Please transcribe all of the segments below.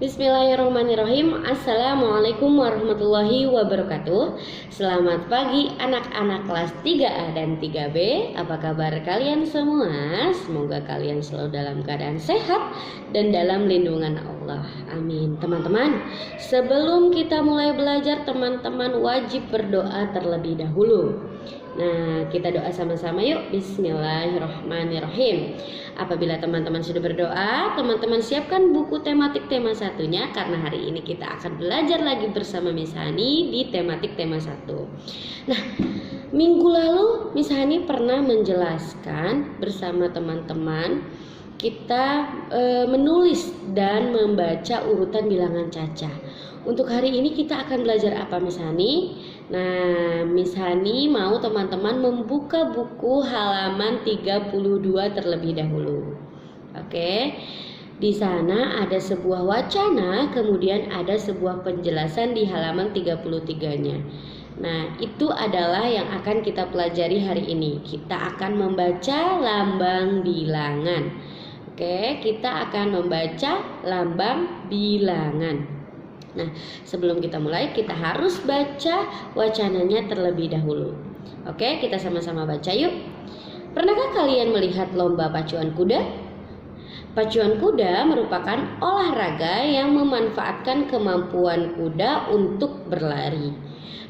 Bismillahirrahmanirrahim. Assalamualaikum warahmatullahi wabarakatuh. Selamat pagi anak-anak kelas 3A dan 3B. Apa kabar kalian semua? Semoga kalian selalu dalam keadaan sehat dan dalam lindungan Allah. Amin. Teman-teman, sebelum kita mulai belajar, teman-teman wajib berdoa terlebih dahulu. Nah, kita doa sama-sama yuk. Bismillahirrahmanirrahim. Apabila teman-teman sudah berdoa, teman-teman siapkan buku tematik tema satunya, karena hari ini kita akan belajar lagi bersama Miss Hani di tematik tema 1. Nah, minggu lalu Miss Hani pernah menjelaskan bersama teman-teman kita menulis dan membaca urutan bilangan cacah. Untuk hari ini kita akan belajar apa, Miss Hani? Nah, Miss Hani mau teman-teman membuka buku halaman 32 terlebih dahulu. Oke. Di sana ada sebuah wacana, kemudian ada sebuah penjelasan di halaman 33-nya. Nah, itu adalah yang akan kita pelajari hari ini. Kita akan membaca lambang bilangan. Oke, kita akan membaca lambang bilangan. Nah, sebelum kita mulai, kita harus baca wacananya terlebih dahulu. Oke, kita sama-sama baca yuk. Pernahkah kalian melihat lomba pacuan kuda? Pacuan kuda merupakan olahraga yang memanfaatkan kemampuan kuda untuk berlari.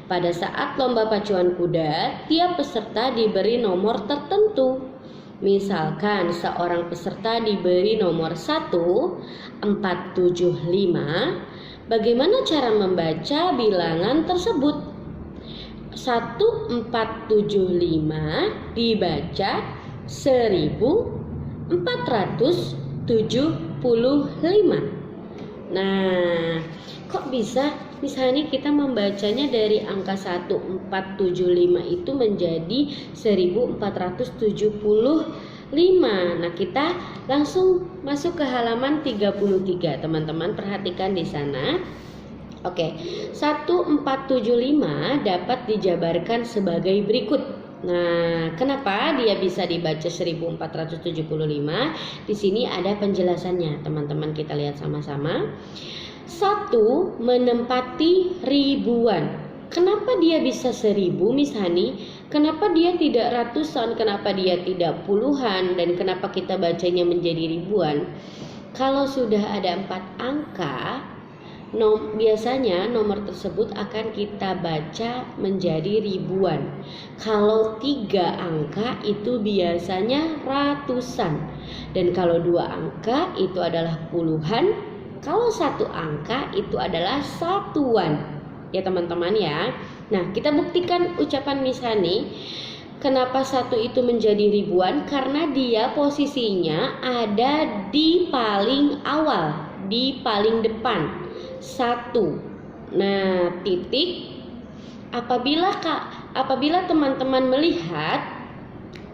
Pada saat lomba pacuan kuda, tiap peserta diberi nomor tertentu. Misalkan seorang peserta diberi nomor 1, 475. Bagaimana cara membaca bilangan tersebut? 1475 dibaca 1475. Nah, kok bisa misalnya kita membacanya dari angka 1475 itu menjadi 1475? Nah, kita langsung masuk ke halaman 33. Teman-teman perhatikan di sana. Oke, 1475 dapat dijabarkan sebagai berikut. Nah, kenapa dia bisa dibaca 1475? Di sini ada penjelasannya. Teman-teman kita lihat sama-sama. 1 menempati ribuan. Kenapa dia bisa 1000, Miss Hani? Kenapa dia tidak ratusan? Kenapa dia tidak puluhan? Dan kenapa kita bacanya menjadi ribuan? Kalau sudah ada 4 angka, biasanya nomor tersebut akan kita baca menjadi ribuan. Kalau 3 angka itu biasanya ratusan. Dan kalau 2 angka itu adalah puluhan. Kalau 1 angka itu adalah satuan. Ya teman-teman ya. Nah, kita buktikan ucapan Miss Hani. Kenapa 1 itu menjadi ribuan? Karena dia posisinya ada di paling awal, di paling depan. 1. Nah, titik. Apabila teman-teman melihat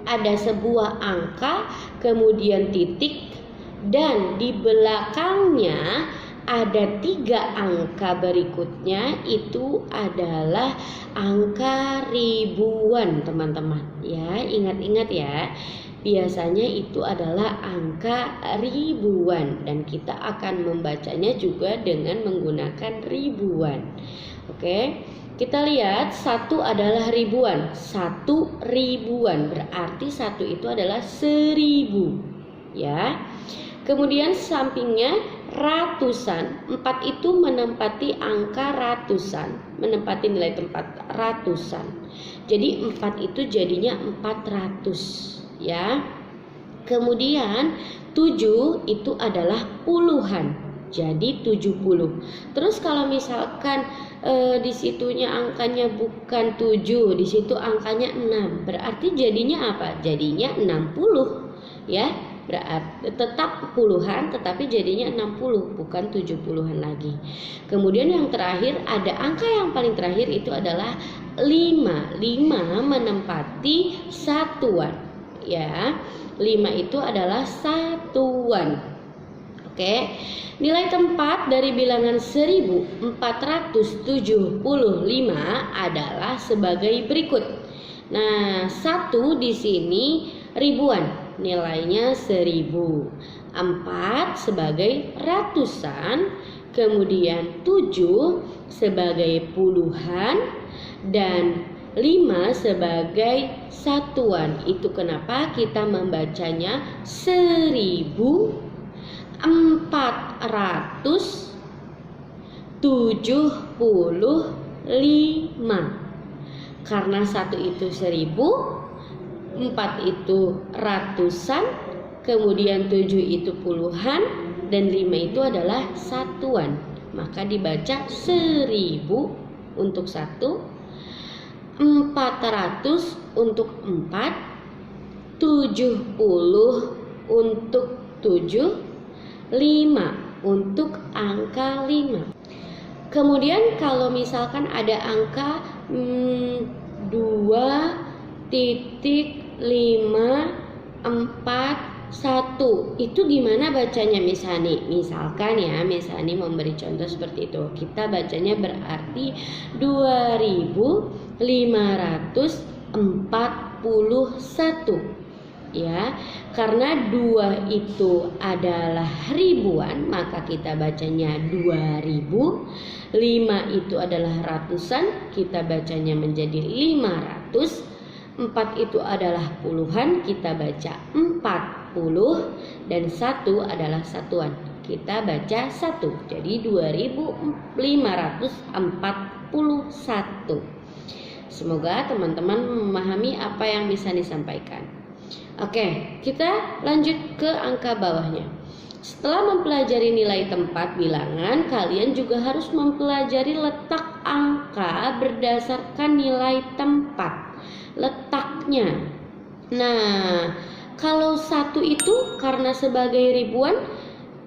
ada sebuah angka, kemudian titik, dan di belakangnya ada 3 angka berikutnya, itu adalah angka ribuan, teman-teman. Ya, ingat-ingat ya. Biasanya itu adalah angka ribuan dan kita akan membacanya juga dengan menggunakan ribuan. Oke. Kita lihat 1 adalah ribuan. 1 ribuan berarti 1 itu adalah 1000. Ya. Kemudian sampingnya ratusan. 4 itu menempati angka ratusan, menempati nilai tempat ratusan. Jadi 4 itu jadinya 400, ya. Kemudian 7 itu adalah puluhan, jadi 70. Terus kalau misalkan di situnya angkanya bukan 7, di situ angkanya 6, berarti jadinya apa? Jadinya 60, ya. Berarti tetap puluhan tetapi jadinya 60 bukan 70-an lagi. Kemudian yang terakhir ada angka yang paling terakhir itu adalah 5. 5 menempati satuan, ya. 5 itu adalah satuan. Oke. Nilai tempat dari bilangan 1475 adalah sebagai berikut. Nah, 1 di sini ribuan. Nilainya 1000. 4 sebagai ratusan, kemudian 7 sebagai puluhan, dan 5 sebagai satuan. Itu kenapa kita membacanya 1475. Karena 1 itu 1000, 4 itu ratusan, kemudian 7 itu puluhan, dan 5 itu adalah satuan. Maka dibaca 1000 untuk 1, 400 untuk 4, 70 untuk 7, 5 untuk angka 5. Kemudian kalau misalkan ada angka 2.541, itu gimana bacanya Miss Hani? Misalkan ya, Miss Hani memberi contoh seperti itu. Kita bacanya berarti 2541, ya. Karena 2 itu adalah ribuan, maka kita bacanya 2000. 5 itu adalah ratusan, kita bacanya menjadi 500. 4 itu adalah puluhan, kita baca 40, dan 1 adalah satuan, kita baca 1. Jadi 2541. Semoga teman-teman memahami apa yang bisa disampaikan. Oke, kita lanjut ke angka bawahnya. Setelah mempelajari nilai tempat bilangan, kalian juga harus mempelajari letak angka berdasarkan nilai tempat letaknya. Nah, kalau 1 itu karena sebagai ribuan,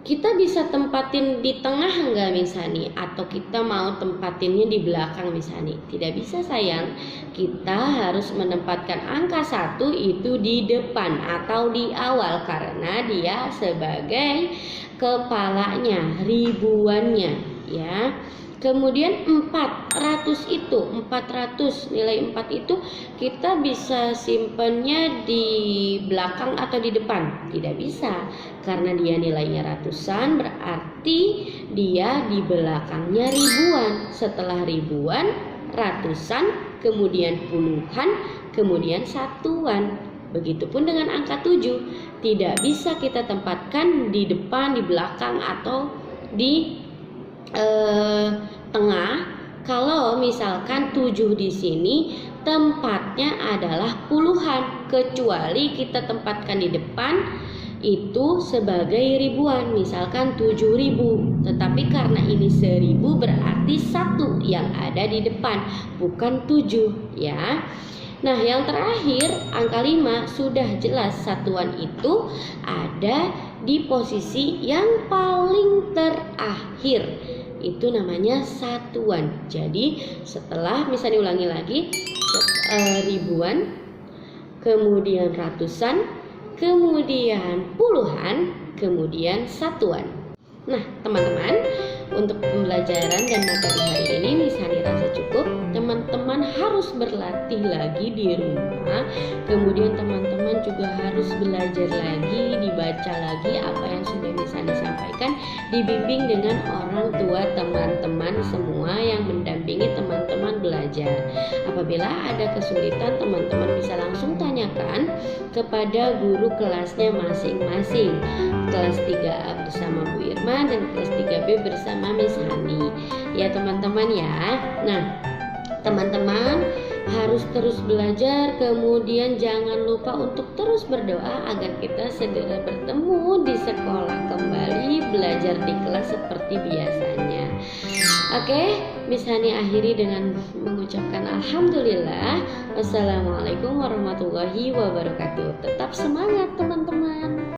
kita bisa tempatin di tengah enggak Miss Hani? Atau kita mau tempatinnya di belakang Miss Hani? Tidak bisa sayang, kita harus menempatkan angka 1 itu di depan atau di awal, karena dia sebagai kepalanya, ribuannya, ya. Kemudian 400 itu, 400, nilai 4 itu kita bisa simpannya di belakang atau di depan? Tidak bisa, karena dia nilainya ratusan, berarti dia di belakangnya ribuan. Setelah ribuan, ratusan, kemudian puluhan, kemudian satuan. Begitupun dengan angka 7, tidak bisa kita tempatkan di depan, di belakang, atau di tengah. Kalau misalkan 7 di sini tempatnya adalah puluhan, kecuali kita tempatkan di depan itu sebagai ribuan, misalkan 7.000. Tetapi karena ini 1000, berarti 1 yang ada di depan, bukan 7, ya. Nah, yang terakhir angka 5 sudah jelas satuan itu ada di posisi yang paling terakhir. Itu namanya satuan. Jadi setelah, misalnya ulangi lagi, ribuan, kemudian ratusan, kemudian puluhan, kemudian satuan. Nah, teman-teman, untuk pembelajaran dan materi hari ini Miss Hani rasa cukup. Teman-teman harus berlatih lagi di rumah. Kemudian teman-teman juga harus belajar lagi, dibaca lagi apa yang sudah Miss Hani sampaikan, dibimbing dengan orang tua teman-teman semua yang mendampingi teman-teman belajar. Apabila ada kesulitan, teman-teman bisa langsung tanyakan kepada guru kelasnya masing-masing. Kelas 3A bersama Bu Irma dan kelas 3B bersama Miss Hani, ya teman-teman ya. Nah, teman-teman harus terus belajar, kemudian jangan lupa untuk terus berdoa agar kita segera bertemu di sekolah kembali, belajar di kelas seperti biasanya. Oke, Miss Hani akhiri dengan mengucapkan alhamdulillah. Wassalamualaikum warahmatullahi wabarakatuh. Tetap semangat teman-teman.